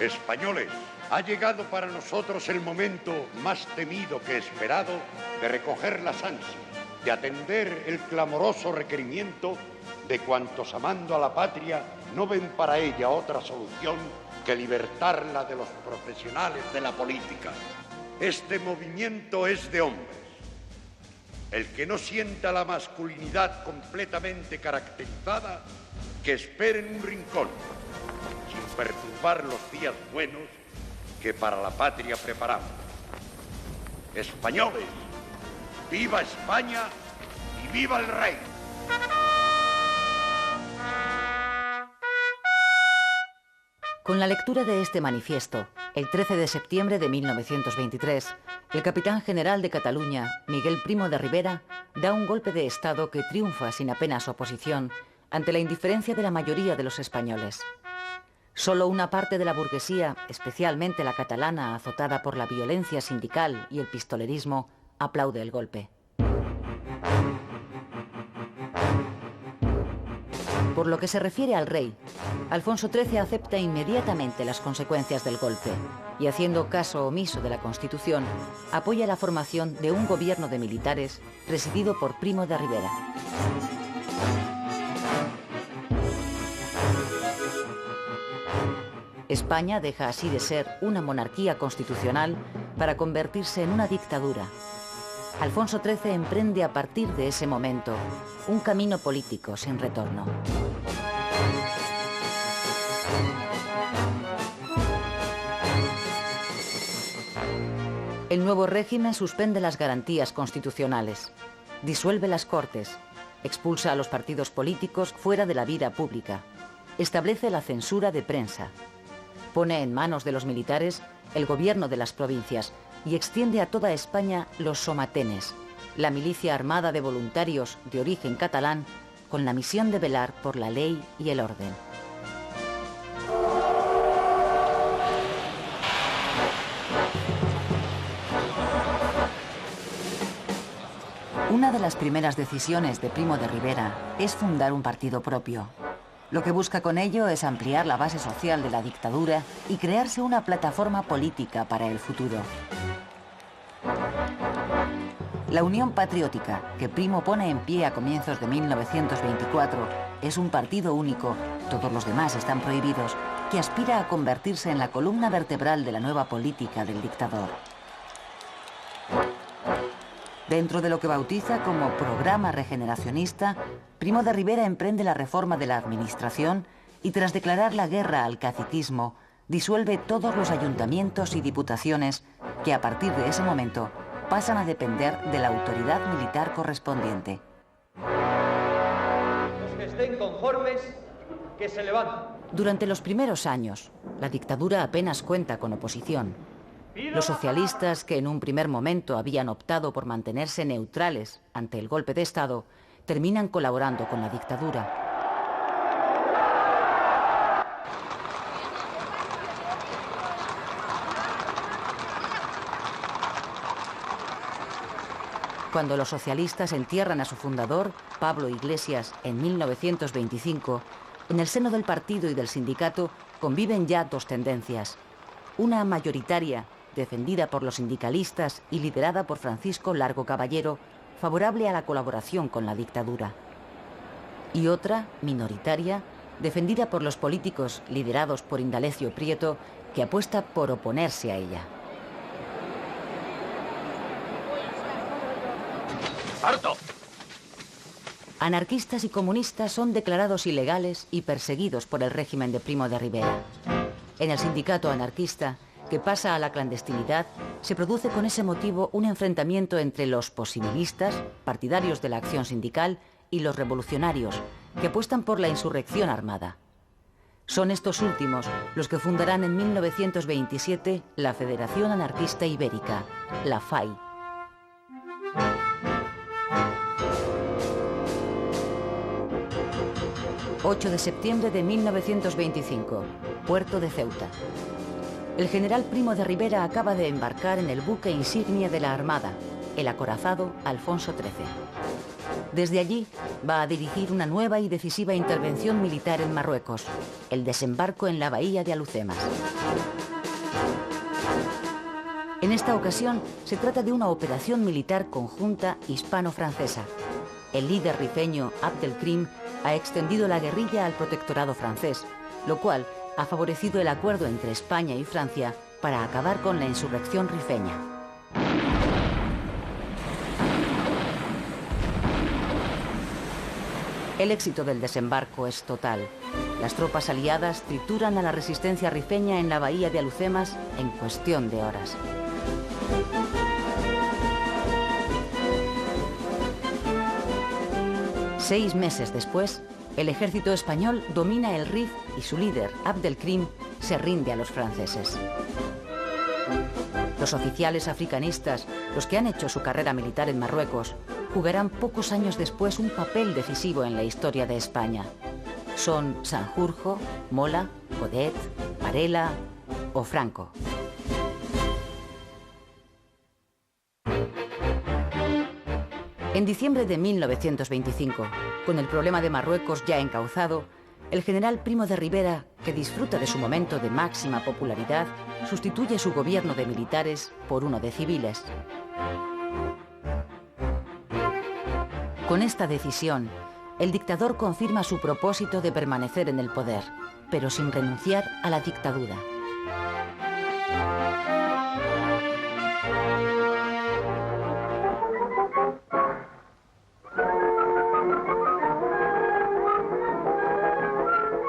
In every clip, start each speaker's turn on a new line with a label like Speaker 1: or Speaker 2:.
Speaker 1: Españoles, ha llegado para nosotros el momento más temido que esperado de recoger las ansias, de atender el clamoroso requerimiento de cuantos amando a la patria no ven para ella otra solución que libertarla de los profesionales de la política. Este movimiento es de hombres. El que no sienta la masculinidad completamente caracterizada, que espere en un rincón, sin perturbar los días buenos que para la patria preparamos. Españoles, ¡viva España y viva el rey!
Speaker 2: Con la lectura de este manifiesto, el 13 de septiembre de 1923, el capitán general de Cataluña, Miguel Primo de Rivera, da un golpe de Estado que triunfa sin apenas oposición ante la indiferencia de la mayoría de los españoles. Solo una parte de la burguesía, especialmente la catalana azotada por la violencia sindical y el pistolerismo, aplaude el golpe. Por lo que se refiere al rey, Alfonso XIII acepta inmediatamente las consecuencias del golpe y, haciendo caso omiso de la Constitución, apoya la formación de un gobierno de militares presidido por Primo de Rivera. España deja así de ser una monarquía constitucional para convertirse en una dictadura. Alfonso XIII emprende a partir de ese momento un camino político sin retorno. El nuevo régimen suspende las garantías constitucionales, disuelve las Cortes, expulsa a los partidos políticos fuera de la vida pública, establece la censura de prensa, pone en manos de los militares el gobierno de las provincias y extiende a toda España los somatenes, la milicia armada de voluntarios de origen catalán con la misión de velar por la ley y el orden. Una de las primeras decisiones de Primo de Rivera es fundar un partido propio. Lo que busca con ello es ampliar la base social de la dictadura y crearse una plataforma política para el futuro. La Unión Patriótica, que Primo pone en pie a comienzos de 1924, es un partido único, todos los demás están prohibidos, que aspira a convertirse en la columna vertebral de la nueva política del dictador. Dentro de lo que bautiza como programa regeneracionista, Primo de Rivera emprende la reforma de la administración y, tras declarar la guerra al caciquismo, disuelve todos los ayuntamientos y diputaciones que, a partir de ese momento, pasan a depender de la autoridad militar correspondiente.
Speaker 3: Los que estén conformes, que se levanten.
Speaker 2: Durante los primeros años, la dictadura apenas cuenta con oposición. Los socialistas, que en un primer momento habían optado por mantenerse neutrales ante el golpe de Estado, terminan colaborando con la dictadura. Cuando los socialistas entierran a su fundador, Pablo Iglesias, en 1925, en el seno del partido y del sindicato conviven ya dos tendencias. Una mayoritaria, defendida por los sindicalistas y liderada por Francisco Largo Caballero, favorable a la colaboración con la dictadura. Y otra, minoritaria, defendida por los políticos liderados por Indalecio Prieto, que apuesta por oponerse a ella.
Speaker 1: ¡Harto!
Speaker 2: Anarquistas y comunistas son declarados ilegales y perseguidos por el régimen de Primo de Rivera. En el sindicato anarquista, que pasa a la clandestinidad, se produce con ese motivo un enfrentamiento entre los posibilistas, partidarios de la acción sindical, y los revolucionarios, que apuestan por la insurrección armada. Son estos últimos los que fundarán en 1927 la Federación Anarquista Ibérica, la FAI. ...8 de septiembre de 1925, puerto de Ceuta. El general Primo de Rivera acaba de embarcar en el buque insignia de la Armada, el acorazado Alfonso XIII. Desde allí va a dirigir una nueva y decisiva intervención militar en Marruecos, el desembarco en la bahía de Alhucemas. En esta ocasión se trata de una operación militar conjunta hispano-francesa. El líder rifeño Abdelkrim ha extendido la guerrilla al protectorado francés, lo cual ha favorecido el acuerdo entre España y Francia para acabar con la insurrección rifeña. El éxito del desembarco es total. Las tropas aliadas trituran a la resistencia rifeña en la bahía de Alhucemas en cuestión de horas. Seis meses después, el ejército español domina el Rif y su líder, Abdelkrim, se rinde a los franceses. Los oficiales africanistas, los que han hecho su carrera militar en Marruecos, jugarán pocos años después un papel decisivo en la historia de España. Son Sanjurjo, Mola, Godet, Varela o Franco. En diciembre de 1925, con el problema de Marruecos ya encauzado, el general Primo de Rivera, que disfruta de su momento de máxima popularidad, sustituye su gobierno de militares por uno de civiles. Con esta decisión, el dictador confirma su propósito de permanecer en el poder, pero sin renunciar a la dictadura.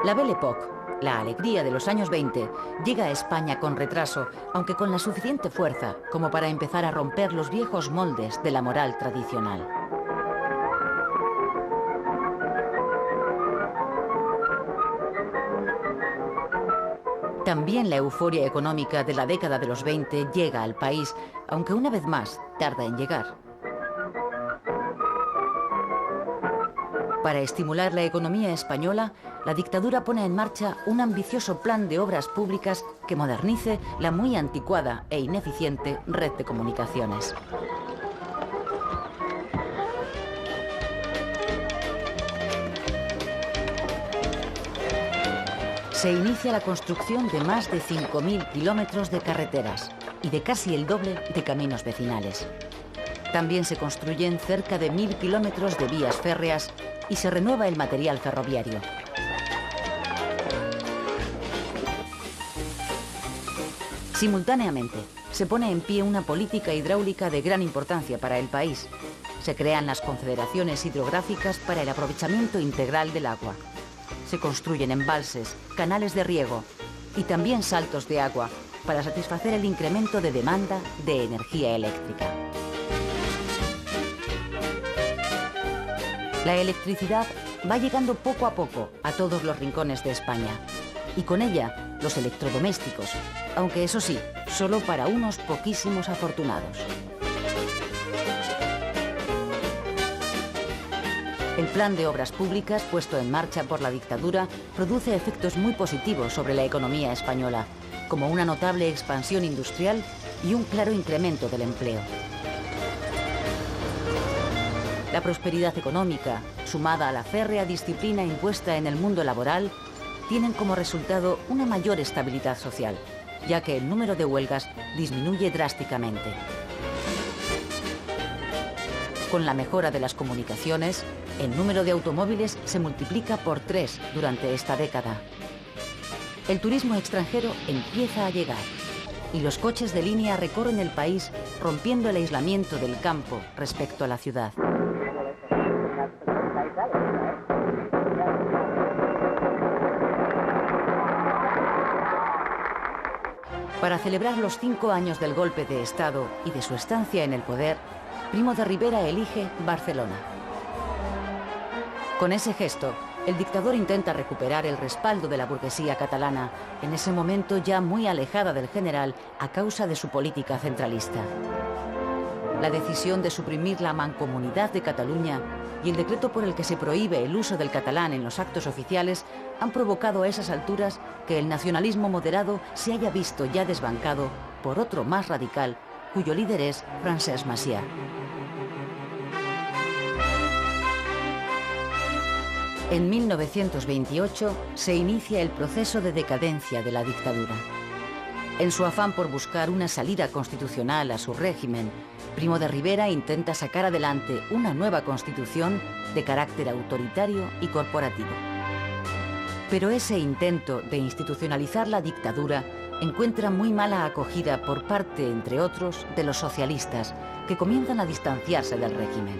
Speaker 2: La Belle Époque, la alegría de los años 20, llega a España con retraso, aunque con la suficiente fuerza como para empezar a romper los viejos moldes de la moral tradicional. También la euforia económica de la década de los 20 llega al país, aunque una vez más tarda en llegar. Para estimular la economía española, la dictadura pone en marcha un ambicioso plan de obras públicas que modernice la muy anticuada e ineficiente red de comunicaciones. Se inicia la construcción de más de 5.000 kilómetros de carreteras y de casi el doble de caminos vecinales. También se construyen cerca de 1.000 kilómetros de vías férreas y se renueva el material ferroviario. Simultáneamente, se pone en pie una política hidráulica de gran importancia para el país. Se crean las confederaciones hidrográficas para el aprovechamiento integral del agua. Se construyen embalses, canales de riego y también saltos de agua para satisfacer el incremento de demanda de energía eléctrica. La electricidad va llegando poco a poco a todos los rincones de España y con ella los electrodomésticos, aunque eso sí, solo para unos poquísimos afortunados. El plan de obras públicas puesto en marcha por la dictadura produce efectos muy positivos sobre la economía española, como una notable expansión industrial y un claro incremento del empleo. La prosperidad económica, sumada a la férrea disciplina impuesta en el mundo laboral, tienen como resultado una mayor estabilidad social, ya que el número de huelgas disminuye drásticamente. Con la mejora de las comunicaciones, el número de automóviles se multiplica por 3 durante esta década. El turismo extranjero empieza a llegar y los coches de línea recorren el país rompiendo el aislamiento del campo respecto a la ciudad. Para celebrar los 5 años del golpe de Estado y de su estancia en el poder, Primo de Rivera elige Barcelona. Con ese gesto, el dictador intenta recuperar el respaldo de la burguesía catalana, en ese momento ya muy alejada del general a causa de su política centralista. La decisión de suprimir la Mancomunidad de Cataluña y el decreto por el que se prohíbe el uso del catalán en los actos oficiales han provocado a esas alturas que el nacionalismo moderado se haya visto ya desbancado por otro más radical, cuyo líder es Francesc Macià. En 1928 se inicia el proceso de decadencia de la dictadura. En su afán por buscar una salida constitucional a su régimen, Primo de Rivera intenta sacar adelante una nueva constitución de carácter autoritario y corporativo. Pero ese intento de institucionalizar la dictadura encuentra muy mala acogida por parte, entre otros, de los socialistas, que comienzan a distanciarse del régimen.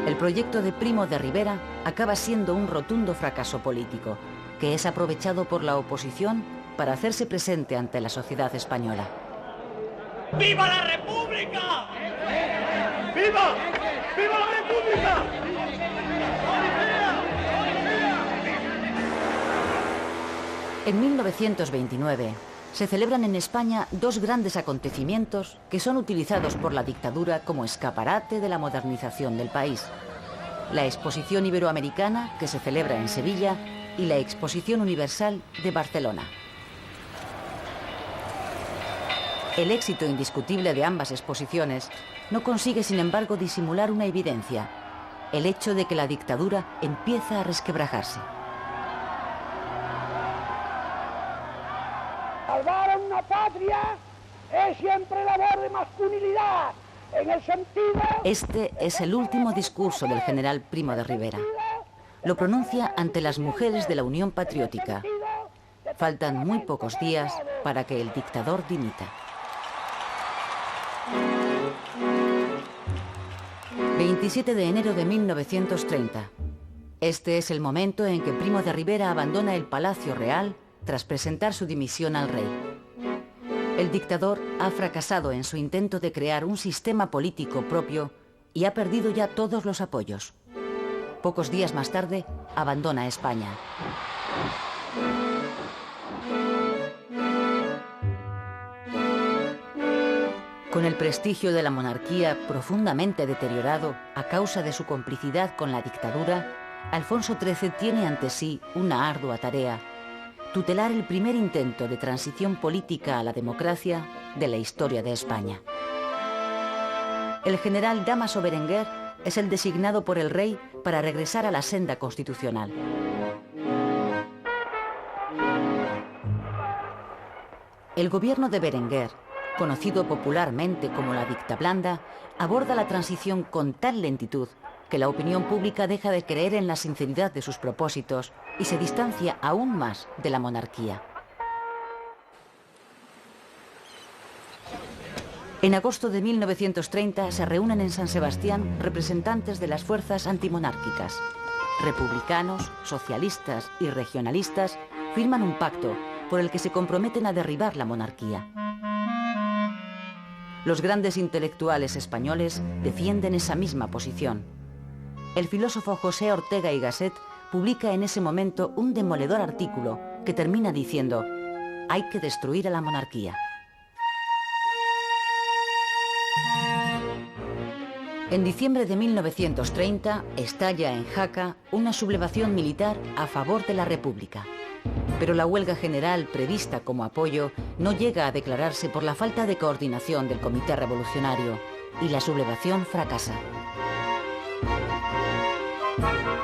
Speaker 2: El proyecto de Primo de Rivera acaba siendo un rotundo fracaso político, que es aprovechado por la oposición para hacerse presente ante la sociedad española.
Speaker 4: ¡Viva la República! ¡Viva! ¡Viva la República!
Speaker 2: En 1929 se celebran en España dos grandes acontecimientos que son utilizados por la dictadura como escaparate de la modernización del país. La Exposición Iberoamericana, que se celebra en Sevilla, y la Exposición Universal de Barcelona. El éxito indiscutible de ambas exposiciones no consigue, sin embargo, disimular una evidencia: el hecho de que la dictadura empieza a resquebrajarse.
Speaker 5: Salvar a una patria es siempre labor de masculinidad, en el sentido...
Speaker 2: Este es el último discurso del general Primo de Rivera. Lo pronuncia ante las mujeres de la Unión Patriótica. Faltan muy pocos días para que el dictador dimita. 27 de enero de 1930. Este es el momento en que Primo de Rivera abandona el Palacio Real tras presentar su dimisión al rey. El dictador ha fracasado en su intento de crear un sistema político propio y ha perdido ya todos los apoyos. Pocos días más tarde, abandona España. Con el prestigio de la monarquía profundamente deteriorado a causa de su complicidad con la dictadura, Alfonso XIII tiene ante sí una ardua tarea: tutelar el primer intento de transición política a la democracia de la historia de España. El general Dámaso Berenguer es el designado por el rey para regresar a la senda constitucional. El gobierno de Berenguer, conocido popularmente como la dictablanda, aborda la transición con tal lentitud que la opinión pública deja de creer en la sinceridad de sus propósitos y se distancia aún más de la monarquía. En agosto de 1930 se reúnen en San Sebastián representantes de las fuerzas antimonárquicas. Republicanos, socialistas y regionalistas firman un pacto por el que se comprometen a derribar la monarquía. Los grandes intelectuales españoles defienden esa misma posición. El filósofo José Ortega y Gasset publica en ese momento un demoledor artículo que termina diciendo: hay que destruir a la monarquía. En diciembre de 1930 estalla en Jaca una sublevación militar a favor de la República. Pero la huelga general prevista como apoyo no llega a declararse por la falta de coordinación del Comité Revolucionario y la sublevación fracasa.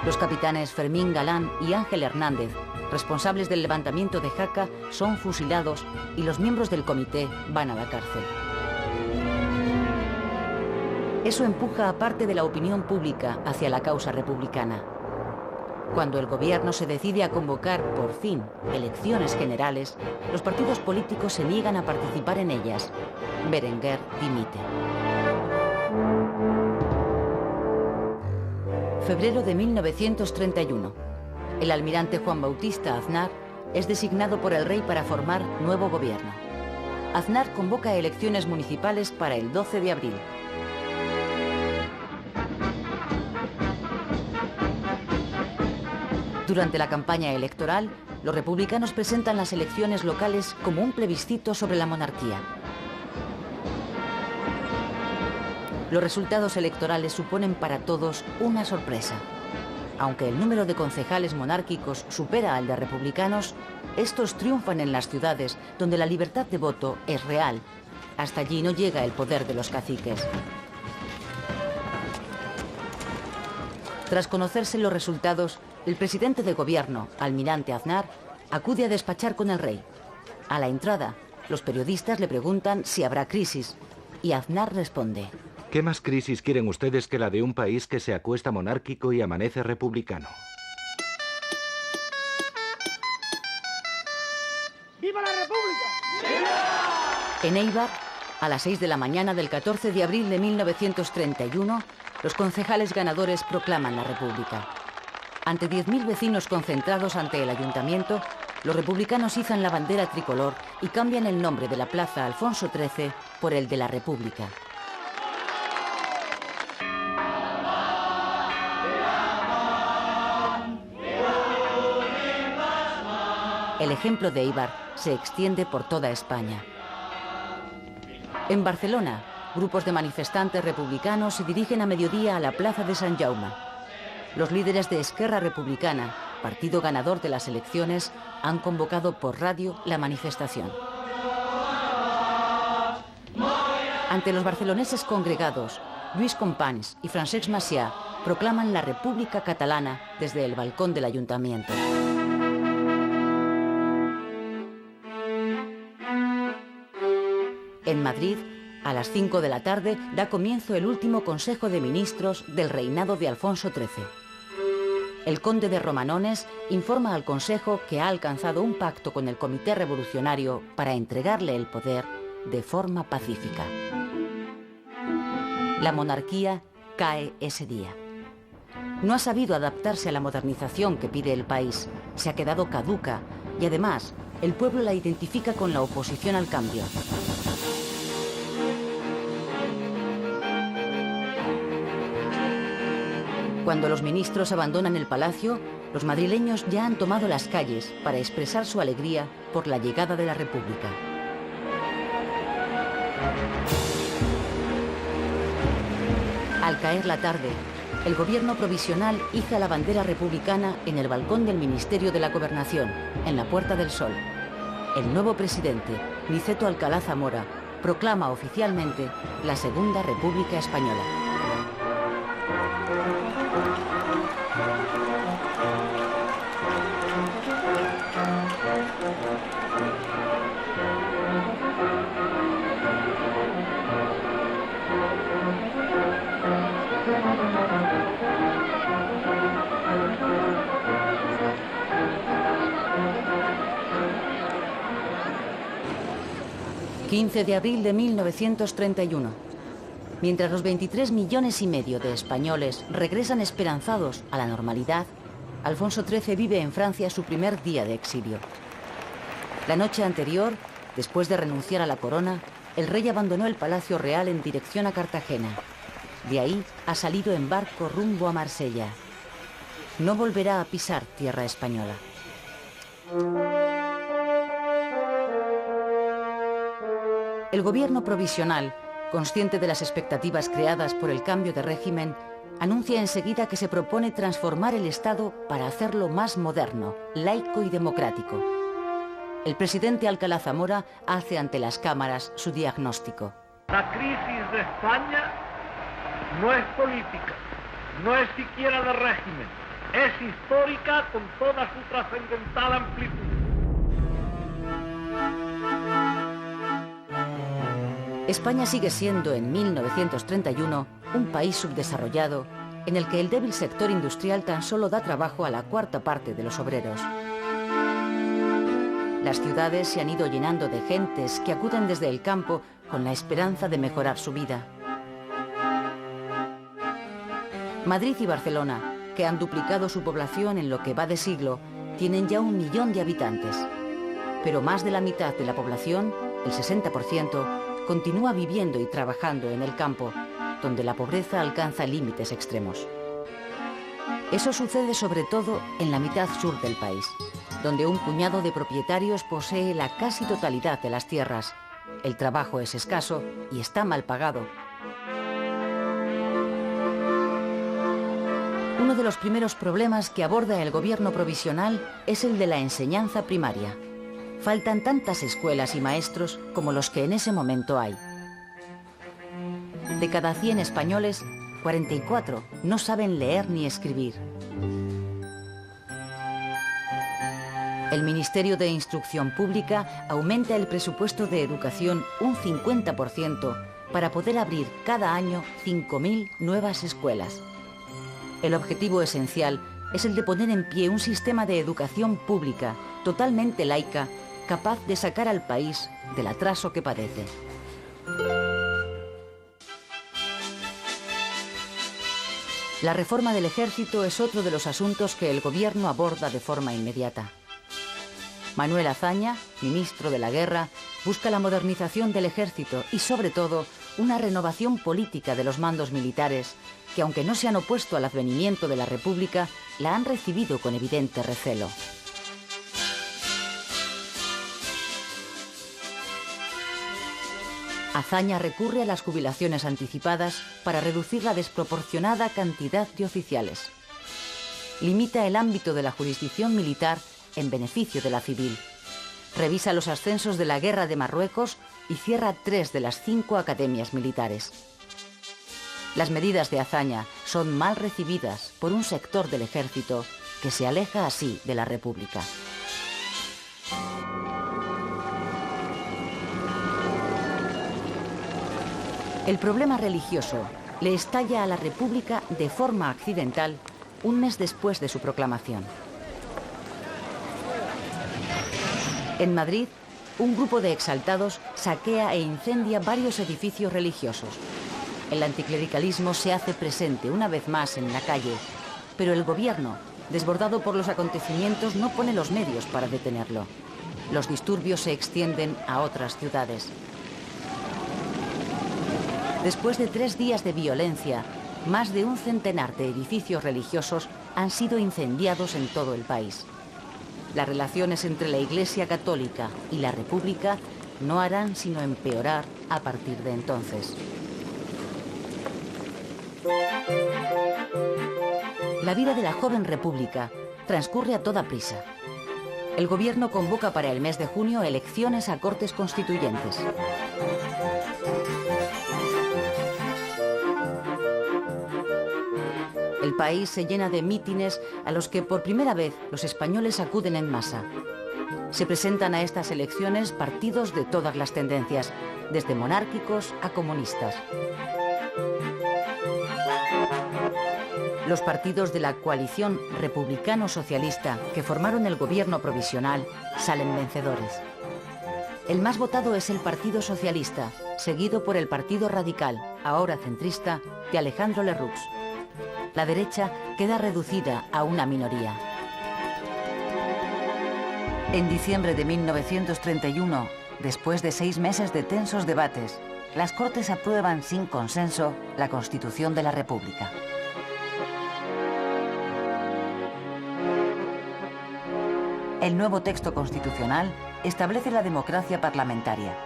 Speaker 2: Los capitanes Fermín Galán y Ángel Hernández, responsables del levantamiento de Jaca, son fusilados y los miembros del comité van a la cárcel. Eso empuja a parte de la opinión pública hacia la causa republicana. Cuando el gobierno se decide a convocar, por fin, elecciones generales, los partidos políticos se niegan a participar en ellas. Berenguer dimite. Febrero de 1931. El almirante Juan Bautista Aznar es designado por el rey para formar nuevo gobierno. Aznar convoca elecciones municipales para el 12 de abril. Durante la campaña electoral, los republicanos presentan las elecciones locales como un plebiscito sobre la monarquía. Los resultados electorales suponen para todos una sorpresa. Aunque el número de concejales monárquicos supera al de republicanos, estos triunfan en las ciudades donde la libertad de voto es real. Hasta allí no llega el poder de los caciques. Tras conocerse los resultados, el presidente de gobierno, almirante Aznar, acude a despachar con el rey. A la entrada, Los periodistas le preguntan si habrá crisis y Aznar responde:
Speaker 6: ¿qué más crisis quieren ustedes que la de un país que se acuesta monárquico y amanece republicano?
Speaker 5: ¡Viva la República!
Speaker 2: En Eibar, a las 6 de la mañana del 14 de abril de 1931, los concejales ganadores proclaman la República. Ante 10.000 vecinos concentrados ante el ayuntamiento, los republicanos izan la bandera tricolor y cambian el nombre de la plaza Alfonso XIII por el de la República. El ejemplo de Eibar se extiende por toda España. En Barcelona, grupos de manifestantes republicanos se dirigen a mediodía a la plaza de Sant Jaume. Los líderes de Esquerra Republicana, partido ganador de las elecciones, han convocado por radio la manifestación. Ante los barceloneses congregados, Lluís Companys y Francesc Macià proclaman la República Catalana desde el balcón del ayuntamiento. En Madrid, a las 5 de la tarde, da comienzo el último Consejo de Ministros del reinado de Alfonso XIII. El conde de Romanones informa al Consejo que ha alcanzado un pacto con el Comité Revolucionario para entregarle el poder de forma pacífica. La monarquía cae ese día. No ha sabido adaptarse a la modernización que pide el país, se ha quedado caduca y además el pueblo la identifica con la oposición al cambio. Cuando los ministros abandonan el palacio, los madrileños ya han tomado las calles para expresar su alegría por la llegada de la República. Al caer la tarde, el gobierno provisional iza la bandera republicana en el balcón del Ministerio de la Gobernación, en la Puerta del Sol. El nuevo presidente, Niceto Alcalá Zamora, proclama oficialmente la Segunda República Española. ...15 de abril de 1931... Mientras los 23,5 millones de españoles regresan esperanzados a la normalidad, Alfonso XIII vive en Francia su primer día de exilio. La noche anterior, después de renunciar a la corona, el rey abandonó el Palacio Real en dirección a Cartagena. De ahí ha salido en barco rumbo a Marsella. No volverá a pisar tierra española. El gobierno provisional, consciente de las expectativas creadas por el cambio de régimen, anuncia enseguida que se propone transformar el Estado para hacerlo más moderno, laico y democrático. El presidente Alcalá Zamora hace ante las cámaras su diagnóstico.
Speaker 4: La crisis de España no es política, no es siquiera de régimen, es histórica con toda su trascendental amplitud.
Speaker 2: España sigue siendo en 1931 un país subdesarrollado en el que el débil sector industrial tan solo da trabajo a la cuarta parte de los obreros. Las ciudades se han ido llenando de gentes que acuden desde el campo con la esperanza de mejorar su vida. Madrid y Barcelona, que han duplicado su población en lo que va de siglo, tienen ya 1 millón de habitantes. Pero más de la mitad de la población, el 60%, continúa viviendo y trabajando en el campo, donde la pobreza alcanza límites extremos. Eso sucede sobre todo en la mitad sur del país, donde un puñado de propietarios posee la casi totalidad de las tierras. El trabajo es escaso y está mal pagado. Uno de los primeros problemas que aborda el gobierno provisional es el de la enseñanza primaria. Faltan tantas escuelas y maestros como los que en ese momento hay. De cada 100 españoles, 44 no saben leer ni escribir. El Ministerio de Instrucción Pública aumenta el presupuesto de educación un 50% para poder abrir cada año 5.000 nuevas escuelas. El objetivo esencial es el de poner en pie un sistema de educación pública totalmente laica, capaz de sacar al país del atraso que padece. La reforma del ejército es otro de los asuntos que el gobierno aborda de forma inmediata. Manuel Azaña, ministro de la Guerra, busca la modernización del ejército y, sobre todo, una renovación política de los mandos militares, que aunque no se han opuesto al advenimiento de la República, la han recibido con evidente recelo. Azaña recurre a las jubilaciones anticipadas para reducir la desproporcionada cantidad de oficiales. Limita el ámbito de la jurisdicción militar en beneficio de la civil. Revisa los ascensos de la Guerra de Marruecos y cierra 3 de las 5 academias militares. Las medidas de Azaña son mal recibidas por un sector del ejército que se aleja así de la República. El problema religioso le estalla a la República de forma accidental un mes después de su proclamación. En Madrid, un grupo de exaltados saquea e incendia varios edificios religiosos. El anticlericalismo se hace presente una vez más en la calle, pero el gobierno, desbordado por los acontecimientos, no pone los medios para detenerlo. Los disturbios se extienden a otras ciudades. Después de 3 días de violencia, más de un centenar de edificios religiosos han sido incendiados en todo el país. Las relaciones entre la Iglesia Católica y la República no harán sino empeorar a partir de entonces. La vida de la joven República transcurre a toda prisa. El gobierno convoca para el mes de junio elecciones a Cortes Constituyentes. El país se llena de mítines a los que por primera vez los españoles acuden en masa. Se presentan a estas elecciones partidos de todas las tendencias, desde monárquicos a comunistas. Los partidos de la coalición republicano-socialista que formaron el gobierno provisional salen vencedores. El más votado es el Partido Socialista, seguido por el Partido Radical, ahora centrista, de Alejandro Lerroux. La derecha queda reducida a una minoría. En diciembre de 1931, después de 6 meses de tensos debates, las Cortes aprueban sin consenso la Constitución de la República. El nuevo texto constitucional establece la democracia parlamentaria.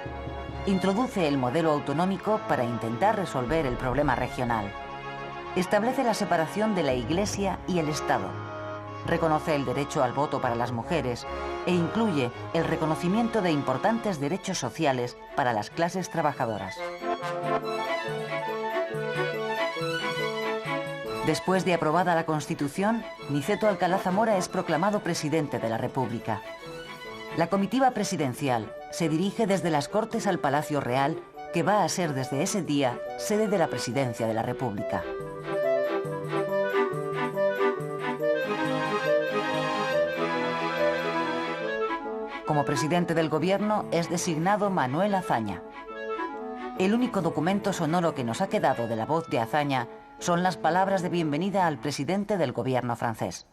Speaker 2: Introduce el modelo autonómico para intentar resolver el problema regional. Establece la separación de la Iglesia y el Estado. Reconoce el derecho al voto para las mujeres e incluye el reconocimiento de importantes derechos sociales para las clases trabajadoras. Después de aprobada la Constitución, Niceto Alcalá Zamora es proclamado presidente de la República. La comitiva presidencial se dirige desde las Cortes al Palacio Real, que va a ser desde ese día sede de la Presidencia de la República. Como presidente del gobierno es designado Manuel Azaña. El único documento sonoro que nos ha quedado de la voz de Azaña son las palabras de bienvenida al presidente del gobierno francés.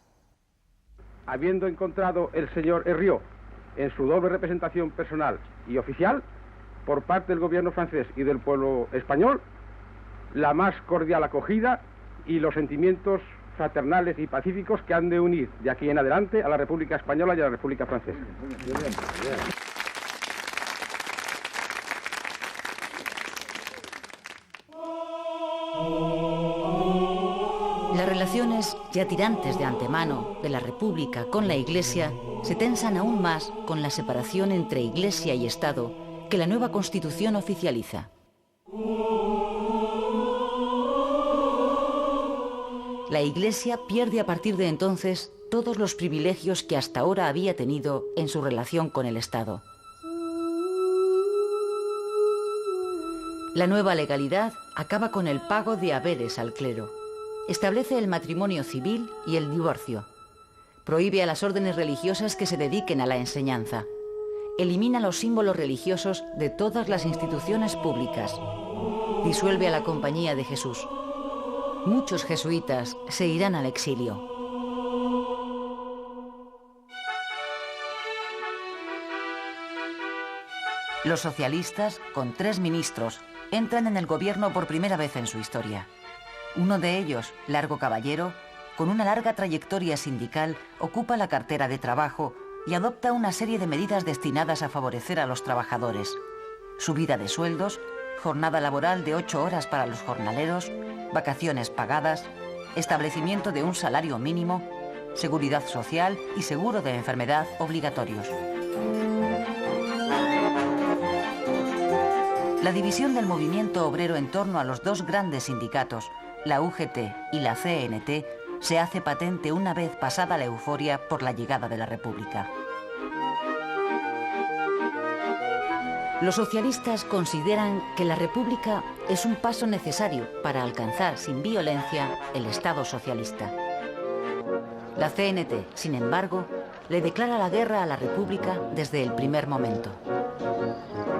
Speaker 7: Habiendo encontrado el señor Herriot en su doble representación personal y oficial, por parte del gobierno francés y del pueblo español, la más cordial acogida y los sentimientos fraternales y pacíficos que han de unir de aquí en adelante a la República Española y a la República Francesa.
Speaker 2: Las relaciones, ya tirantes de antemano, de la República con la Iglesia, se tensan aún más con la separación entre Iglesia y Estado que la nueva Constitución oficializa. La Iglesia pierde a partir de entonces todos los privilegios que hasta ahora había tenido en su relación con el Estado. La nueva legalidad acaba con el pago de haberes al clero. Establece el matrimonio civil y el divorcio. Prohíbe a las órdenes religiosas que se dediquen a la enseñanza. Elimina los símbolos religiosos de todas las instituciones públicas. Disuelve a la Compañía de Jesús. Muchos jesuitas se irán al exilio. Los socialistas, con 3 ministros, entran en el gobierno por primera vez en su historia. Uno de ellos, Largo Caballero, con una larga trayectoria sindical, ocupa la cartera de Trabajo y adopta una serie de medidas destinadas a favorecer a los trabajadores. Subida de sueldos, jornada laboral de 8 horas para los jornaleros, vacaciones pagadas, establecimiento de un salario mínimo, seguridad social y seguro de enfermedad obligatorios. La división del movimiento obrero en torno a los 2 grandes sindicatos, la UGT y la CNT, se hace patente una vez pasada la euforia por la llegada de la República. Los socialistas consideran que la República es un paso necesario para alcanzar sin violencia el Estado socialista. La CNT, sin embargo, le declara la guerra a la República desde el primer momento.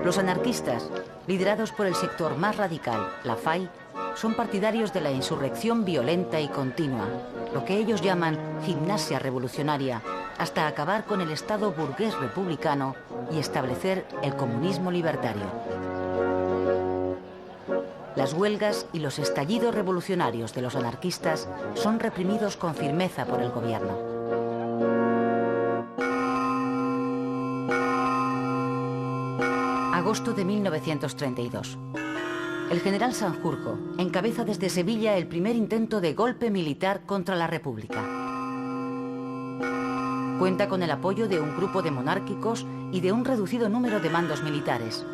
Speaker 2: Los anarquistas, liderados por el sector más radical, la FAI, son partidarios de la insurrección violenta y continua, lo que ellos llaman gimnasia revolucionaria, hasta acabar con el Estado burgués republicano y establecer el comunismo libertario. Las huelgas y los estallidos revolucionarios de los anarquistas son reprimidos con firmeza por el gobierno. Agosto de 1932. El general Sanjurjo encabeza desde Sevilla el primer intento de golpe militar contra la República. Cuenta con el apoyo de un grupo de monárquicos y de un reducido número de mandos militares.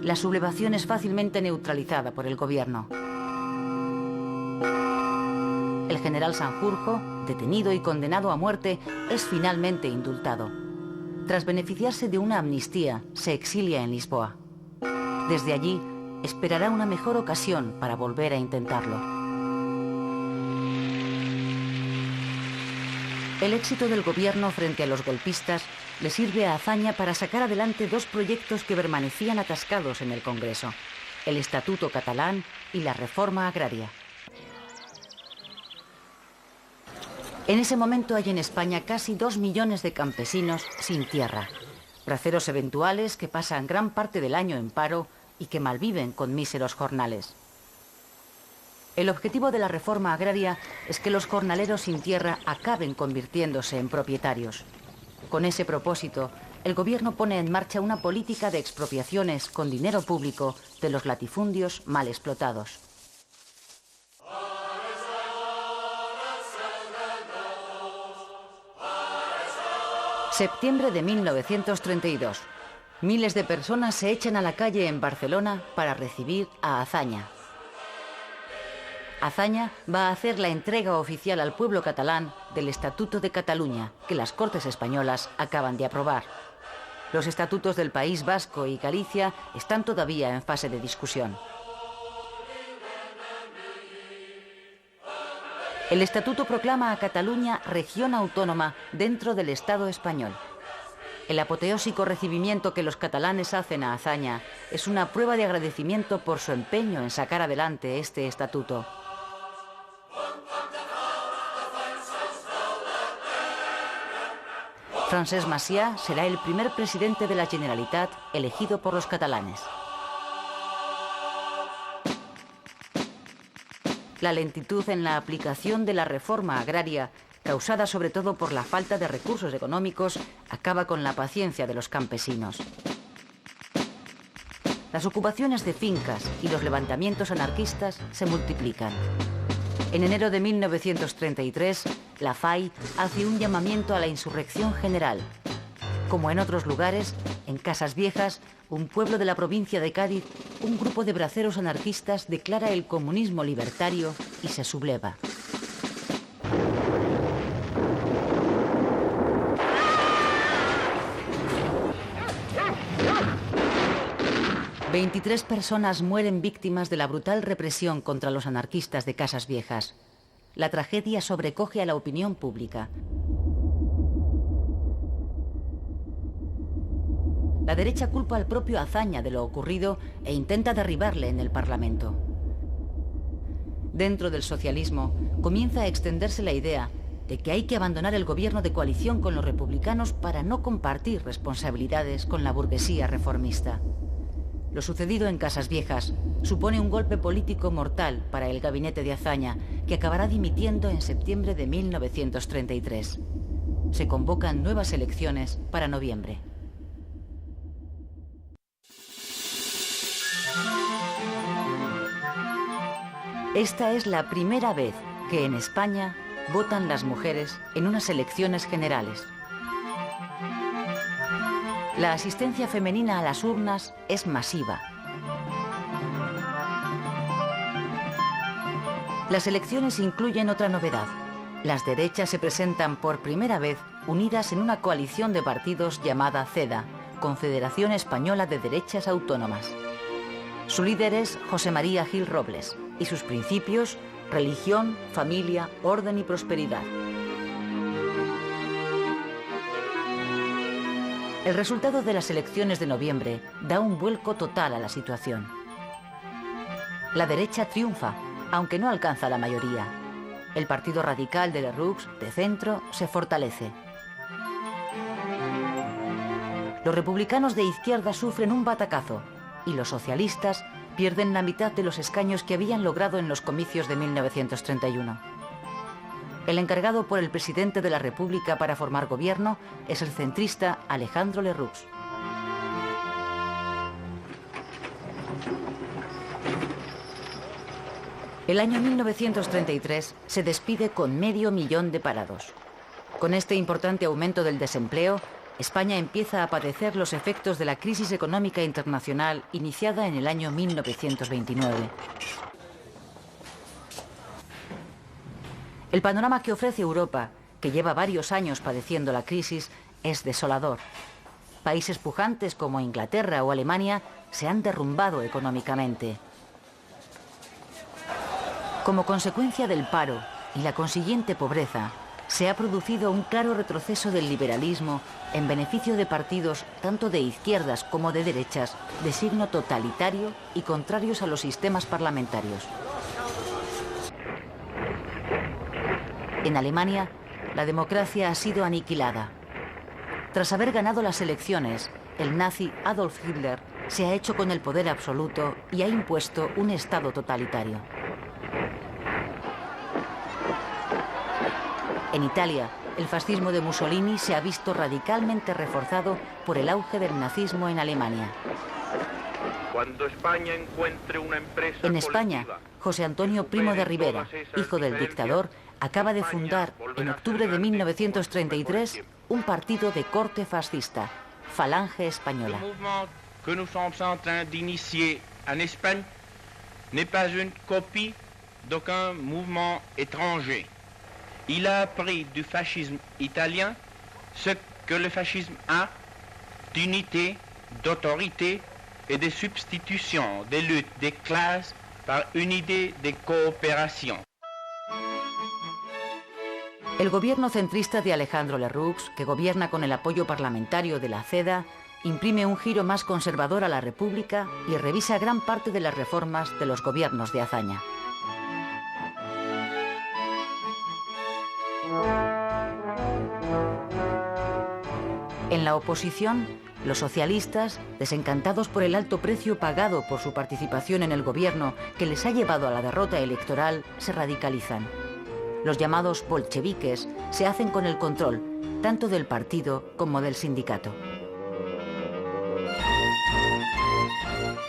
Speaker 2: La sublevación es fácilmente neutralizada por el gobierno. El general Sanjurjo, detenido y condenado a muerte, es finalmente indultado. Tras beneficiarse de una amnistía, se exilia en Lisboa. Desde allí, esperará una mejor ocasión para volver a intentarlo. El éxito del gobierno frente a los golpistas le sirve a Azaña para sacar adelante 2 proyectos que permanecían atascados en el Congreso: el Estatuto Catalán y la Reforma Agraria. En ese momento hay en España casi 2 millones de campesinos sin tierra, braceros eventuales que pasan gran parte del año en paro y que malviven con míseros jornales. El objetivo de la reforma agraria es que los jornaleros sin tierra acaben convirtiéndose en propietarios. Con ese propósito, el gobierno pone en marcha una política de expropiaciones con dinero público de los latifundios mal explotados. Septiembre de 1932. Miles de personas se echan a la calle en Barcelona para recibir a Azaña. Azaña va a hacer la entrega oficial al pueblo catalán del Estatuto de Cataluña, que las Cortes españolas acaban de aprobar. Los estatutos del País Vasco y Galicia están todavía en fase de discusión. El Estatuto proclama a Cataluña región autónoma dentro del Estado español. El apoteósico recibimiento que los catalanes hacen a Azaña es una prueba de agradecimiento por su empeño en sacar adelante este estatuto. Francesc Macià será el primer presidente de la Generalitat elegido por los catalanes. La lentitud en la aplicación de la reforma agraria, causada sobre todo por la falta de recursos económicos, acaba con la paciencia de los campesinos. Las ocupaciones de fincas y los levantamientos anarquistas se multiplican. En enero de 1933, la FAI hace un llamamiento a la insurrección general. Como en otros lugares, en Casas Viejas, un pueblo de la provincia de Cádiz, un grupo de braceros anarquistas declara el comunismo libertario y se subleva. 23 personas mueren víctimas de la brutal represión contra los anarquistas de Casas Viejas. La tragedia sobrecoge a la opinión pública. La derecha culpa al propio Azaña de lo ocurrido e intenta derribarle en el Parlamento. Dentro del socialismo comienza a extenderse la idea de que hay que abandonar el gobierno de coalición con los republicanos para no compartir responsabilidades con la burguesía reformista. Lo sucedido en Casas Viejas supone un golpe político mortal para el gabinete de Azaña, que acabará dimitiendo en septiembre de 1933. Se convocan nuevas elecciones para noviembre. Esta es la primera vez que en España votan las mujeres en unas elecciones generales. La asistencia femenina a las urnas es masiva. Las elecciones incluyen otra novedad. Las derechas se presentan por primera vez unidas en una coalición de partidos llamada CEDA, Confederación Española de Derechas Autónomas. Su líder es José María Gil Robles y sus principios: religión, familia, orden y prosperidad. El resultado de las elecciones de noviembre da un vuelco total a la situación. La derecha triunfa, aunque no alcanza la mayoría. El Partido Radical de Lerroux, de centro, se fortalece. Los republicanos de izquierda sufren un batacazo y los socialistas pierden la mitad de los escaños que habían logrado en los comicios de 1931. El encargado por el presidente de la República para formar gobierno es el centrista Alejandro Lerroux. El año 1933 se despide con 500.000 de parados. Con este importante aumento del desempleo, España empieza a padecer los efectos de la crisis económica internacional iniciada en el año 1929. El panorama que ofrece Europa, que lleva varios años padeciendo la crisis, es desolador. Países pujantes como Inglaterra o Alemania se han derrumbado económicamente. Como consecuencia del paro y la consiguiente pobreza, se ha producido un claro retroceso del liberalismo en beneficio de partidos tanto de izquierdas como de derechas de signo totalitario y contrarios a los sistemas parlamentarios. En Alemania, la democracia ha sido aniquilada. Tras haber ganado las elecciones, el nazi Adolf Hitler se ha hecho con el poder absoluto y ha impuesto un Estado totalitario. En Italia, el fascismo de Mussolini se ha visto radicalmente reforzado por el auge del nazismo en Alemania.
Speaker 4: Cuando España encuentre una empresa
Speaker 2: En España, José Antonio Primo de Rivera, hijo del dictador, acaba de fundar en octubre de 1933 un partido de corte fascista, Falange Española.
Speaker 8: Le mouvement que nous sommes en train d'initier en Espagne n'est pas une copie d'aucun mouvement étranger. Il a appris du fascisme italien ce que le fascisme a d'unité, d'autorité et de substitution des luttes des classes par une idée de coopération.
Speaker 2: El gobierno centrista de Alejandro Lerroux, que gobierna con el apoyo parlamentario de la CEDA, imprime un giro más conservador a la República y revisa gran parte de las reformas de los gobiernos de Azaña. En la oposición, los socialistas, desencantados por el alto precio pagado por su participación en el gobierno que les ha llevado a la derrota electoral, se radicalizan. Los llamados bolcheviques se hacen con el control, tanto del partido como del sindicato.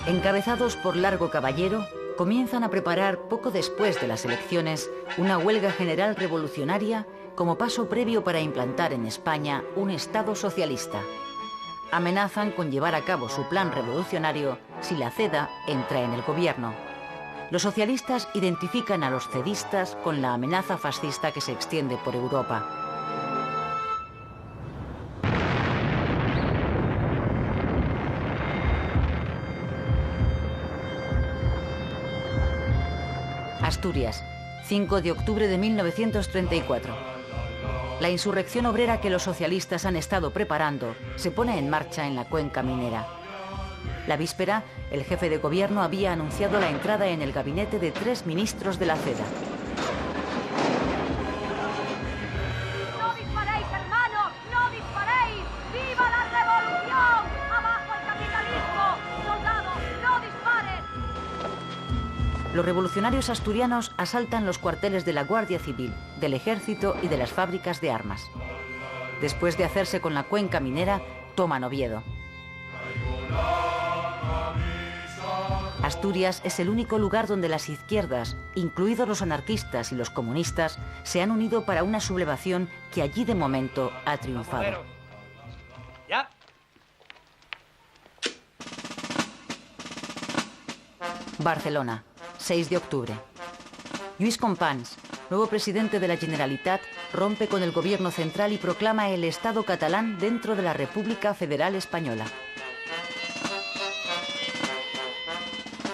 Speaker 2: Encabezados por Largo Caballero, comienzan a preparar poco después de las elecciones una huelga general revolucionaria como paso previo para implantar en España un Estado socialista. Amenazan con llevar a cabo su plan revolucionario si la CEDA entra en el gobierno. Los socialistas identifican a los cedistas con la amenaza fascista que se extiende por Europa. Asturias, 5 de octubre de 1934. La insurrección obrera que los socialistas han estado preparando se pone en marcha en la cuenca minera. La víspera, el jefe de gobierno había anunciado la entrada en el gabinete de 3 ministros de la CEDA.
Speaker 9: ¡No disparéis, hermanos! ¡No disparéis! ¡Viva la revolución! ¡Abajo el capitalismo! ¡Soldados, no disparen!
Speaker 2: Los revolucionarios asturianos asaltan los cuarteles de la Guardia Civil, del Ejército y de las fábricas de armas. Después de hacerse con la cuenca minera, toman Oviedo. Asturias es el único lugar donde las izquierdas, incluidos los anarquistas y los comunistas, se han unido para una sublevación que allí de momento ha triunfado.
Speaker 3: ¿Ya?
Speaker 2: Barcelona, 6 de octubre. Lluís Companys, nuevo presidente de la Generalitat, rompe con el gobierno central y proclama el Estado catalán dentro de la República Federal Española.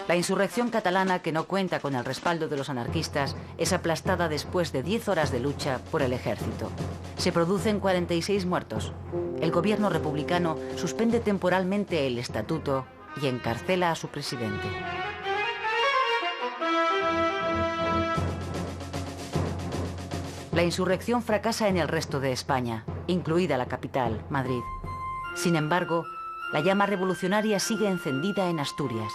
Speaker 2: La insurrección catalana, que no cuenta con el respaldo de los anarquistas, es aplastada después de 10 horas de lucha por el ejército. Se producen 46 muertos. El gobierno republicano suspende temporalmente el estatuto y encarcela a su presidente. La insurrección fracasa en el resto de España, incluida la capital, Madrid. Sin embargo, la llama revolucionaria sigue encendida en Asturias.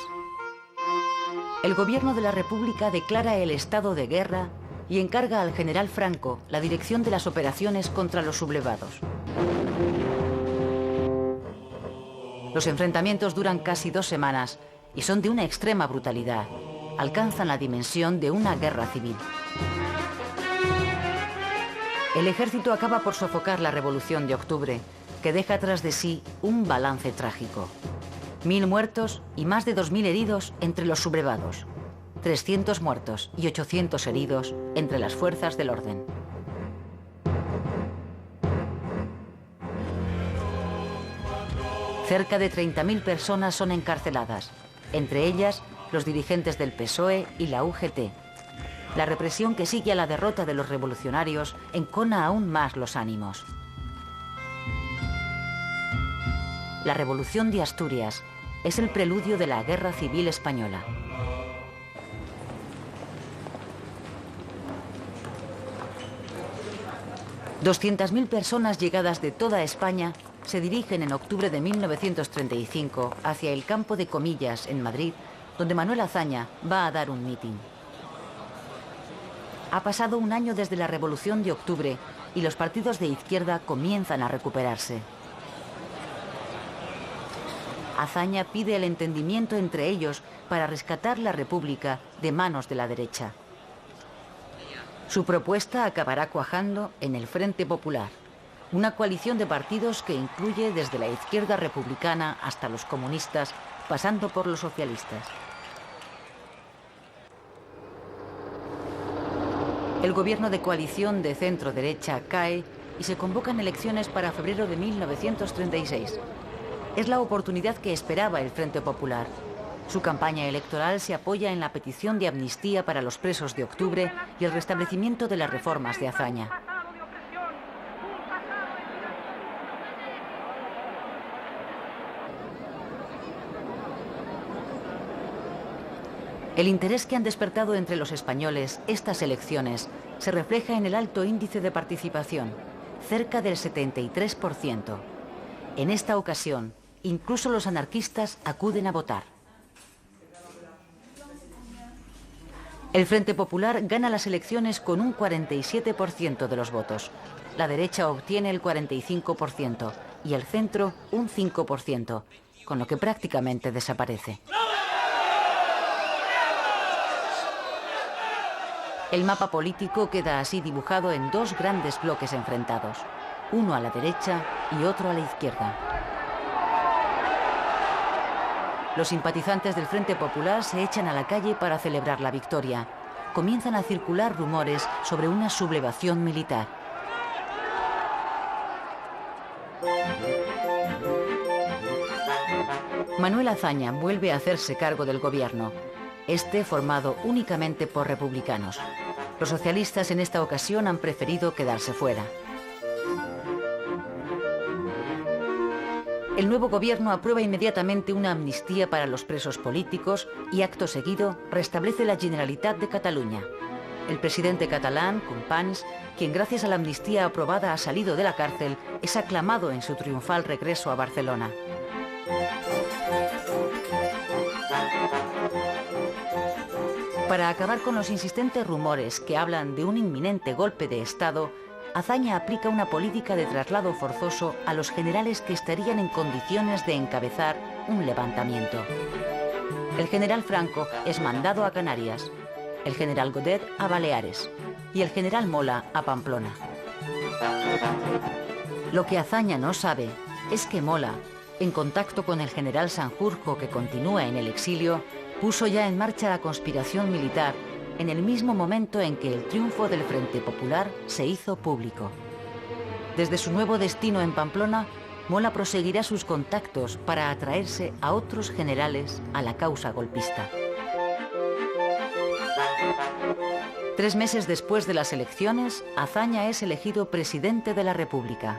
Speaker 2: El gobierno de la República declara el estado de guerra y encarga al general Franco la dirección de las operaciones contra los sublevados. Los enfrentamientos duran casi 2 semanas y son de una extrema brutalidad. Alcanzan la dimensión de una guerra civil. El ejército acaba por sofocar la Revolución de Octubre, que deja tras de sí un balance trágico. 1000 muertos y más de 2000 heridos entre los sublevados. 300 muertos y 800 heridos entre las fuerzas del orden. Cerca de 30.000 personas son encarceladas, entre ellas los dirigentes del PSOE y la UGT. La represión que sigue a la derrota de los revolucionarios encona aún más los ánimos. La Revolución de Asturias es el preludio de la Guerra Civil Española. $200.000 personas llegadas de toda España se dirigen en octubre de 1935 hacia el campo de Comillas, en Madrid, donde Manuel Azaña va a dar un mitin. Ha pasado un año desde la Revolución de Octubre y los partidos de izquierda comienzan a recuperarse. Azaña pide el entendimiento entre ellos para rescatar la República de manos de la derecha. Su propuesta acabará cuajando en el Frente Popular, una coalición de partidos que incluye desde la izquierda republicana hasta los comunistas, pasando por los socialistas. El gobierno de coalición de centro-derecha cae y se convocan elecciones para febrero de 1936. Es la oportunidad que esperaba el Frente Popular. Su campaña electoral se apoya en la petición de amnistía para los presos de octubre y el restablecimiento de las reformas de Azaña. El interés que han despertado entre los españoles estas elecciones se refleja en el alto índice de participación, cerca del 73%. En esta ocasión, incluso los anarquistas acuden a votar. El Frente Popular gana las elecciones con un 47% de los votos. La derecha obtiene el 45% y el centro un 5%, con lo que prácticamente desaparece. El mapa político queda así dibujado en 2 grandes bloques enfrentados, uno a la derecha y otro a la izquierda. Los simpatizantes del Frente Popular se echan a la calle para celebrar la victoria. Comienzan a circular rumores sobre una sublevación militar. Manuel Azaña vuelve a hacerse cargo del gobierno. este formado únicamente por republicanos. Los socialistas en esta ocasión han preferido quedarse fuera. El nuevo gobierno aprueba inmediatamente una amnistía para los presos políticos y, acto seguido, restablece la Generalitat de Cataluña. El presidente catalán, Companys, quien gracias a la amnistía aprobada ha salido de la cárcel, es aclamado en su triunfal regreso a Barcelona. Para acabar con los insistentes rumores que hablan de un inminente golpe de Estado, Azaña aplica una política de traslado forzoso a los generales que estarían en condiciones de encabezar un levantamiento. El general Franco es mandado a Canarias, el general Godet a Baleares y el general Mola a Pamplona. Lo que Azaña no sabe es que Mola, en contacto con el general Sanjurjo, que continúa en el exilio, puso ya en marcha la conspiración militar en el mismo momento en que el triunfo del Frente Popular se hizo público. Desde su nuevo destino en Pamplona, Mola proseguirá sus contactos para atraerse a otros generales a la causa golpista. 3 meses después de las elecciones, Azaña es elegido presidente de la República.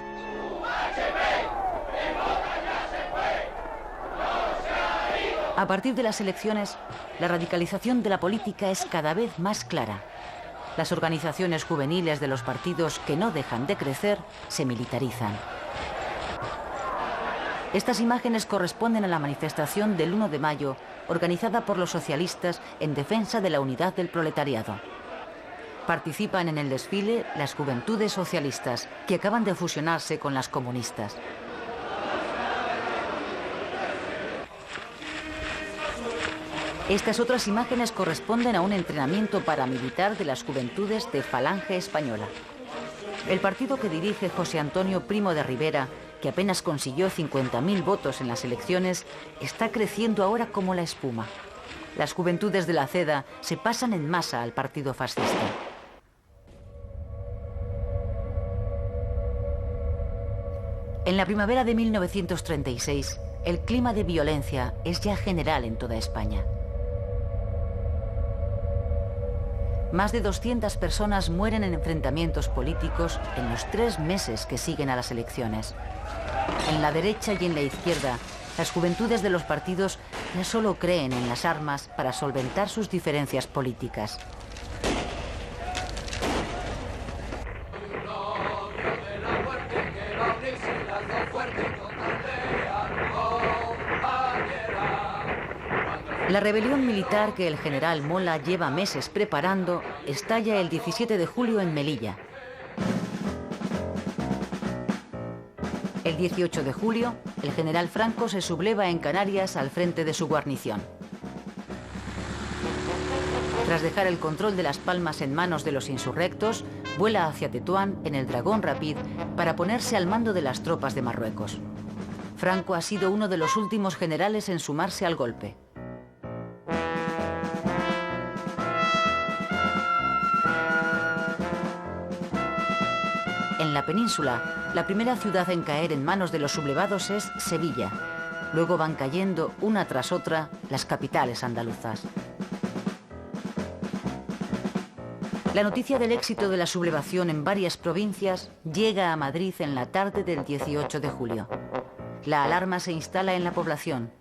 Speaker 2: A partir de las elecciones, la radicalización de la política es cada vez más clara. Las organizaciones juveniles de los partidos que no dejan de crecer se militarizan. Estas imágenes corresponden a la manifestación del 1 de mayo, organizada por los socialistas en defensa de la unidad del proletariado. Participan en el desfile las juventudes socialistas, que acaban de fusionarse con las comunistas. Estas otras imágenes corresponden a un entrenamiento paramilitar de las juventudes de Falange Española. El partido que dirige José Antonio Primo de Rivera, que apenas consiguió 50.000 votos en las elecciones, está creciendo ahora como la espuma. Las juventudes de la CEDA se pasan en masa al partido fascista. En la primavera de 1936, el clima de violencia es ya general en toda España. Más de 200 personas mueren en enfrentamientos políticos en los 3 meses que siguen a las elecciones. En la derecha y en la izquierda, las juventudes de los partidos ya solo creen en las armas para solventar sus diferencias políticas. La rebelión militar que el general Mola lleva meses preparando estalla el 17 de julio en Melilla. El 18 de julio, el general Franco se subleva en Canarias al frente de su guarnición. Tras dejar el control de Las Palmas en manos de los insurrectos, vuela hacia Tetuán en el Dragón Rapid para ponerse al mando de las tropas de Marruecos. Franco ha sido uno de los últimos generales en sumarse al golpe. En la península, la primera ciudad en caer en manos de los sublevados es Sevilla. Luego van cayendo una tras otra las capitales andaluzas. La noticia del éxito de la sublevación en varias provincias llega a Madrid en la tarde del 18 de julio. La alarma se instala en la población.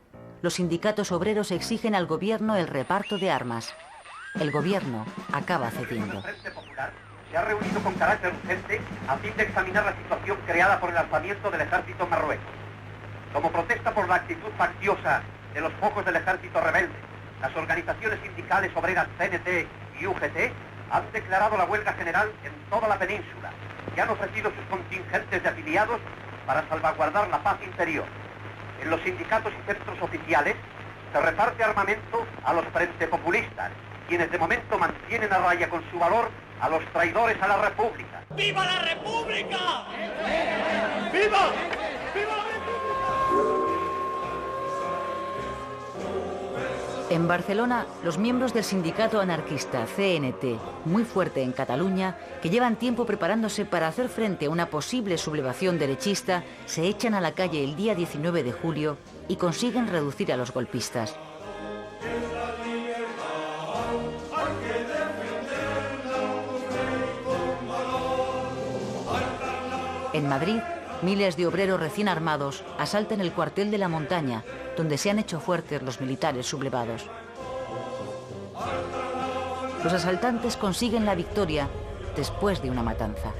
Speaker 2: Los sindicatos obreros exigen al gobierno el reparto de armas. El gobierno acaba cediendo.
Speaker 10: Se ha reunido con carácter urgente a fin de examinar la situación creada por el alzamiento del ejército marrueco. Como protesta por la actitud facciosa de los focos del ejército rebelde, las organizaciones sindicales obreras CNT y UGT han declarado la huelga general en toda la península y han ofrecido sus contingentes de afiliados para salvaguardar la paz interior. En los sindicatos y centros oficiales se reparte armamento a los frente populistas, quienes de momento mantienen a raya con su valor a los traidores a la República.
Speaker 11: ¡Viva la República! ¡Viva! ¡Viva la República!
Speaker 2: En Barcelona, los miembros del sindicato anarquista CNT, muy fuerte en Cataluña, que llevan tiempo preparándose para hacer frente a una posible sublevación derechista, se echan a la calle el día 19 de julio y consiguen reducir a los golpistas. En Madrid, miles de obreros recién armados asaltan el cuartel de la Montaña, donde se han hecho fuertes los militares sublevados. Los asaltantes consiguen la victoria después de una matanza.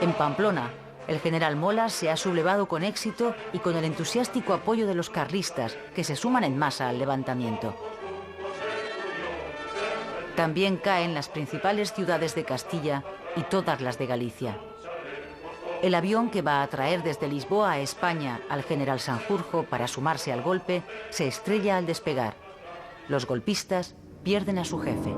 Speaker 2: En Pamplona, el general Mola se ha sublevado con éxito y con el entusiástico apoyo de los carlistas, que se suman en masa al levantamiento. También caen las principales ciudades de Castilla y todas las de Galicia. El avión que va a traer desde Lisboa a España al general Sanjurjo para sumarse al golpe se estrella al despegar. Los golpistas pierden a su jefe.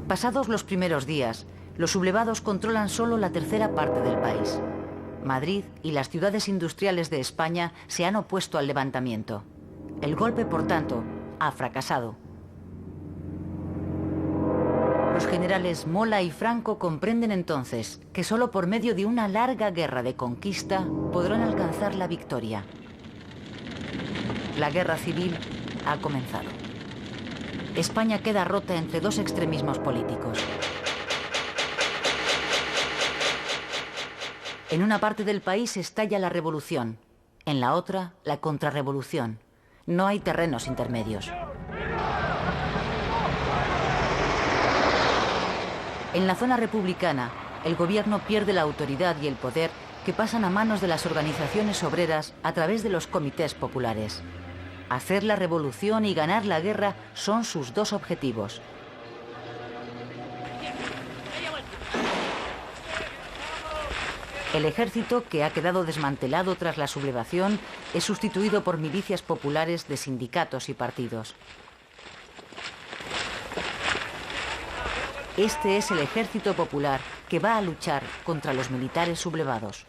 Speaker 2: Pasados los primeros días, los sublevados controlan solo la tercera parte del país. Madrid y las ciudades industriales de España se han opuesto al levantamiento. El golpe, por tanto, ha fracasado. Los generales Mola y Franco comprenden entonces que solo por medio de una larga guerra de conquista podrán alcanzar la victoria. La guerra civil ha comenzado. España queda rota entre dos extremismos políticos. En una parte del país estalla la revolución, en la otra la contrarrevolución. No hay terrenos intermedios. En la zona republicana, el gobierno pierde la autoridad y el poder que pasan a manos de las organizaciones obreras a través de los comités populares. Hacer la revolución y ganar la guerra son sus dos objetivos. El ejército, que ha quedado desmantelado tras la sublevación, es sustituido por milicias populares de sindicatos y partidos. Este es el ejército popular que va a luchar contra los militares sublevados.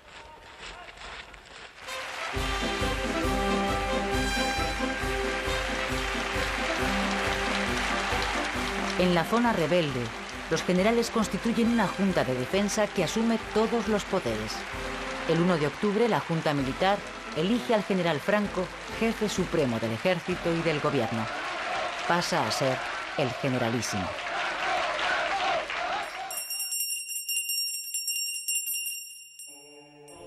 Speaker 2: En la zona rebelde, los generales constituyen una junta de defensa que asume todos los poderes. El 1 de octubre, la Junta Militar elige al general Franco jefe supremo del ejército y del gobierno. Pasa a ser el generalísimo.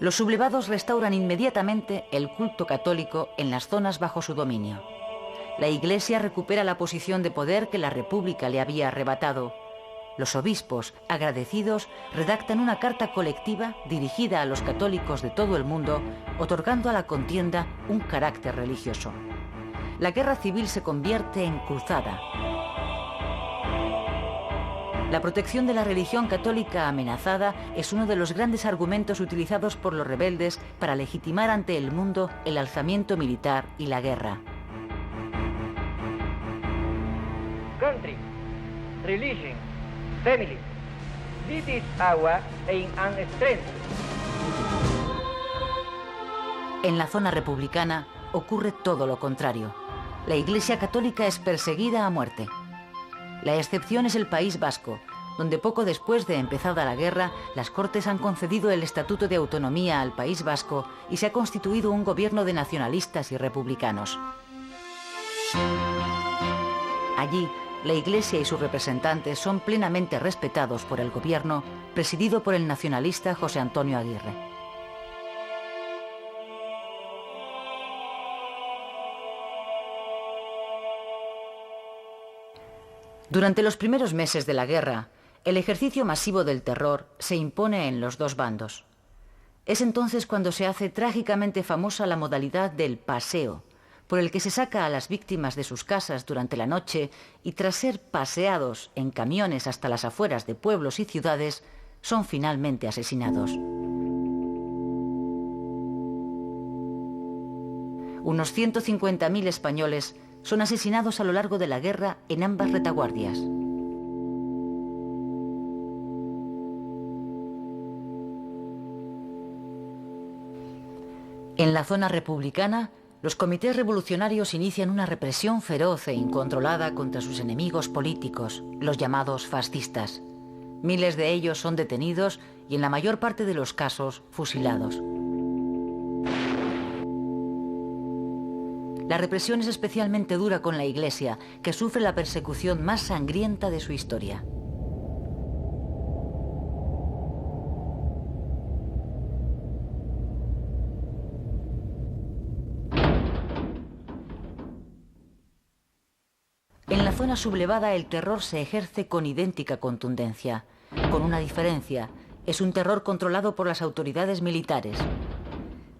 Speaker 2: Los sublevados restauran inmediatamente el culto católico en las zonas bajo su dominio. La Iglesia recupera la posición de poder que la República le había arrebatado. Los obispos, agradecidos, redactan una carta colectiva dirigida a los católicos de todo el mundo, otorgando a la contienda un carácter religioso. La guerra civil se convierte en cruzada. La protección de la religión católica amenazada es uno de los grandes argumentos utilizados por los rebeldes para legitimar ante el mundo el alzamiento militar y la guerra.
Speaker 3: Country, religion, family. This is our aim and strength.
Speaker 2: En la zona republicana ocurre todo lo contrario. La Iglesia católica es perseguida a muerte. La excepción es el País Vasco, donde poco después de empezada la guerra, las Cortes han concedido el Estatuto de Autonomía al País Vasco y se ha constituido un gobierno de nacionalistas y republicanos. Allí, la Iglesia y sus representantes son plenamente respetados por el gobierno, presidido por el nacionalista José Antonio Aguirre. Durante los primeros meses de la guerra, el ejercicio masivo del terror se impone en los dos bandos. Es entonces cuando se hace trágicamente famosa la modalidad del paseo, por el que se saca a las víctimas de sus casas durante la noche y tras ser paseados en camiones hasta las afueras de pueblos y ciudades, son finalmente asesinados. Unos 150.000 españoles son asesinados a lo largo de la guerra en ambas retaguardias. En la zona republicana, los comités revolucionarios inician una represión feroz e incontrolada contra sus enemigos políticos, los llamados fascistas. Miles de ellos son detenidos y en la mayor parte de los casos fusilados. La represión es especialmente dura con la Iglesia, que sufre la persecución más sangrienta de su historia. En la zona sublevada el terror se ejerce con idéntica contundencia, con una diferencia: es un terror controlado por las autoridades militares.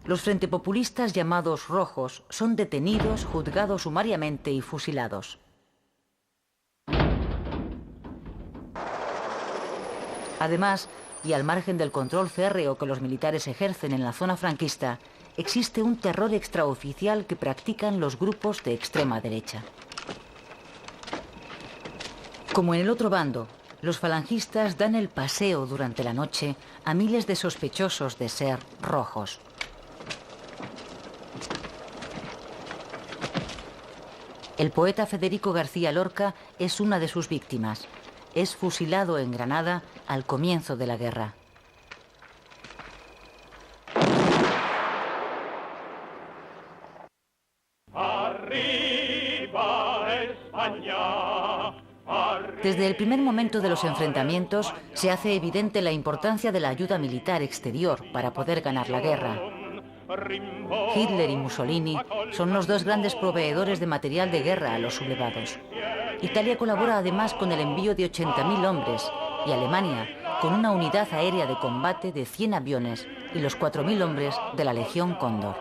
Speaker 2: Los frentepopulistas llamados rojos son detenidos, juzgados sumariamente y fusilados. Además, y al margen del control férreo que los militares ejercen en la zona franquista, existe un terror extraoficial que practican los grupos de extrema derecha. Como en el otro bando, los falangistas dan el paseo durante la noche a miles de sospechosos de ser rojos. El poeta Federico García Lorca es una de sus víctimas. Es fusilado en Granada al comienzo de la guerra.
Speaker 11: ¡Arriba España!
Speaker 2: Desde el primer momento de los enfrentamientos se hace evidente la importancia de la ayuda militar exterior para poder ganar la guerra. Hitler y Mussolini son los dos grandes proveedores de material de guerra a los sublevados. Italia colabora además con el envío de 80.000 hombres y Alemania con una unidad aérea de combate de 100 aviones y los 4.000 hombres de la Legión Cóndor.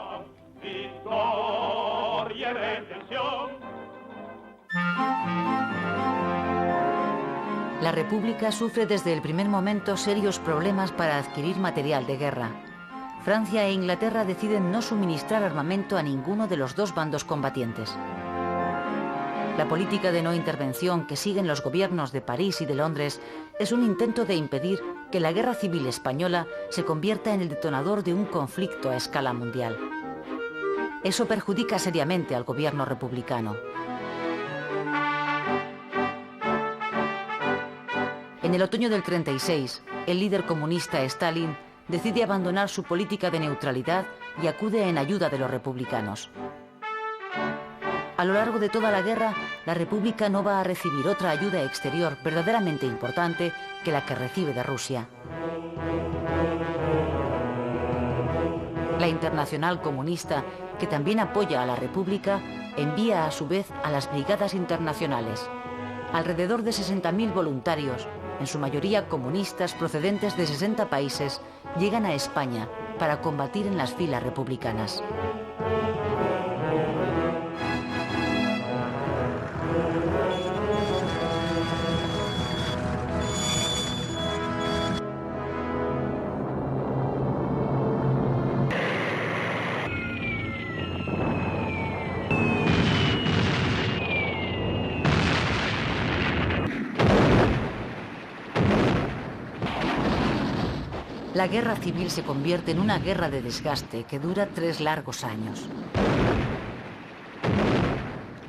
Speaker 2: La República sufre desde el primer momento serios problemas para adquirir material de guerra. Francia e Inglaterra deciden no suministrar armamento a ninguno de los dos bandos combatientes. La política de no intervención que siguen los gobiernos de París y de Londres es un intento de impedir que la guerra civil española se convierta en el detonador de un conflicto a escala mundial. Eso perjudica seriamente al gobierno republicano. En el otoño del 36, el líder comunista Stalin decide abandonar su política de neutralidad y acude en ayuda de los republicanos. A lo largo de toda la guerra, la República no va a recibir otra ayuda exterior verdaderamente importante que la que recibe de Rusia. La Internacional Comunista, que también apoya a la República, envía a su vez a las Brigadas Internacionales. Alrededor de 60.000 voluntarios, en su mayoría comunistas procedentes de 60 países, llegan a España para combatir en las filas republicanas. La guerra civil se convierte en una guerra de desgaste que dura 3 largos años.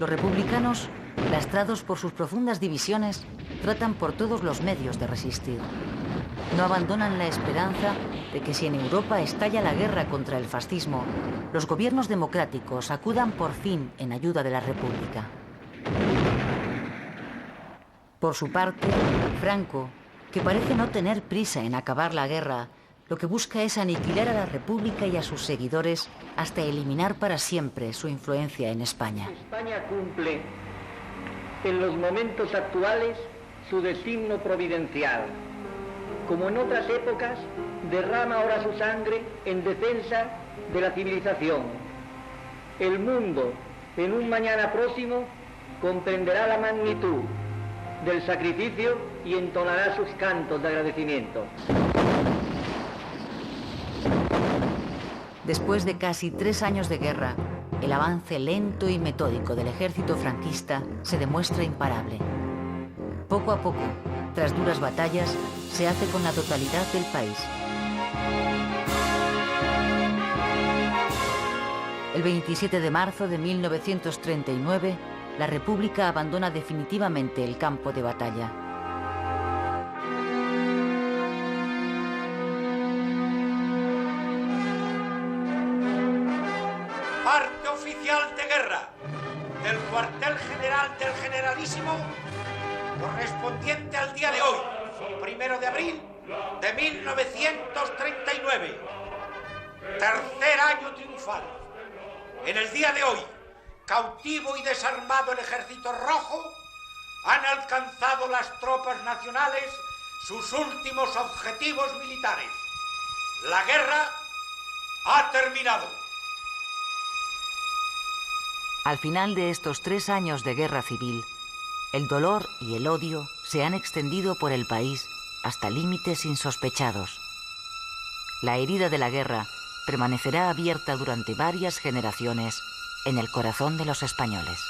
Speaker 2: Los republicanos, lastrados por sus profundas divisiones, tratan por todos los medios de resistir. No abandonan la esperanza de que si en Europa estalla la guerra contra el fascismo, los gobiernos democráticos acudan por fin en ayuda de la República. Por su parte, Franco, que parece no tener prisa en acabar la guerra, lo que busca es aniquilar a la República y a sus seguidores hasta eliminar para siempre su influencia en España.
Speaker 3: España cumple en los momentos actuales su destino providencial. Como en otras épocas, derrama ahora su sangre en defensa de la civilización. El mundo, en un mañana próximo, comprenderá la magnitud del sacrificio y entonará sus cantos de agradecimiento.
Speaker 2: Después de casi 3 años de guerra, el avance lento y metódico del ejército franquista se demuestra imparable. Poco a poco, tras duras batallas, se hace con la totalidad del país. El 27 de marzo de 1939, la República abandona definitivamente el campo de batalla.
Speaker 11: Parte oficial de guerra.
Speaker 12: del cuartel general del Generalísimo, correspondiente al día de hoy, 1 de abril de 1939, tercer año triunfal. En el día de hoy, cautivo y desarmado el Ejército Rojo, han alcanzado las tropas nacionales sus últimos objetivos militares. La guerra ha terminado.
Speaker 2: Al final de estos 3 años de guerra civil, el dolor y el odio se han extendido por el país hasta límites insospechados. La herida de la guerra permanecerá abierta durante varias generaciones en el corazón de los españoles.